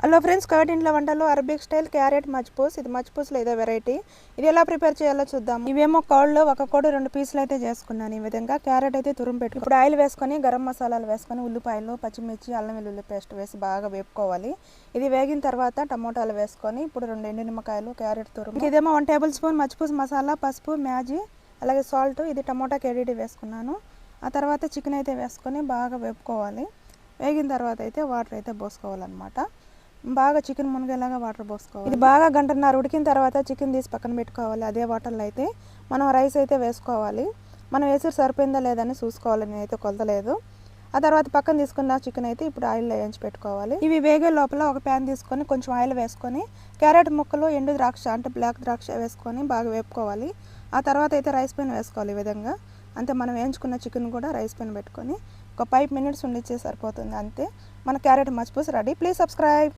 Hello friends, curd ఇంట్లో వంటలు Arabic style carrot మజ్పూస్. ఇది మజ్పూస్లో ఏదో వెరైటీ. ఇది ఎలా ప్రిపేర్ చేయాలో చూద్దాం. ఇవేమో కోళ్ళు, ఒక కోడి 2 పీసులు అయితే చేసుకున్నాను. ఈ విధంగా క్యారెట్ అయితే తురుము పెట్టి ఇప్పుడు ఆయిల్ వేసుకొని గరం మసాలాలు వేసుకొని ఉల్లిపాయలు, పచ్చిమిర్చి, అల్లం వెల్లుల్లి పేస్ట్ వేసి బాగా వేపుకోవాలి. ఇది వేగిన తర్వాత టమోటాలు వేసుకొని ఇప్పుడు 2 ఎండు నిమ్మకాయలు, క్యారెట్ తురుము, ఇదేమో 1 టేబుల్ స్పూన్ మజ్పూస్ మసాలా, పసుపు, మ్యాజీ, అలాగే సాల్ట్, ఇది టమోటా కేడీడి వేసుకున్నాను. ఆ తర్వాత చికెన్ అయితే వేసుకొని బాగా వేపుకోవాలి. వేగిన తర్వాత అయితే వాటర్ అయితే పోసుకోవాలన్నమాట. బాగా చికెన్ మునిగేలాగా వాటర్ పోసుకోవాలి. ఇది బాగా గంటన్నర ఉడికిన తర్వాత చికెన్ తీసి పక్కన పెట్టుకోవాలి. అదే వాటర్లో అయితే మనం రైస్ అయితే వేసుకోవాలి. మనం వేసి సరిపోయిందా లేదని చూసుకోవాలి. నేనైతే కొలతలేదు. ఆ తర్వాత పక్కన తీసుకున్న చికెన్ అయితే ఇప్పుడు ఆయిల్లో వేయించి పెట్టుకోవాలి. ఇవి వేగే లోపల ఒక ప్యాన్ తీసుకొని కొంచెం ఆయిల్ వేసుకొని క్యారెట్ ముక్కలు, ఎండు ద్రాక్ష అంటే బ్లాక్ ద్రాక్ష వేసుకొని బాగా వేపుకోవాలి. ఆ తర్వాత అయితే రైస్ పైన వేసుకోవాలి. ఈ విధంగా అంతే. మనం వేయించుకున్న చికెన్ కూడా రైస్ పైన పెట్టుకొని ఒక 5 మినిట్స్ ఉండిచ్చే సరిపోతుంది. అంతే, మన క్యారెట్ మజ్పూస్ రెడీ. Please subscribe.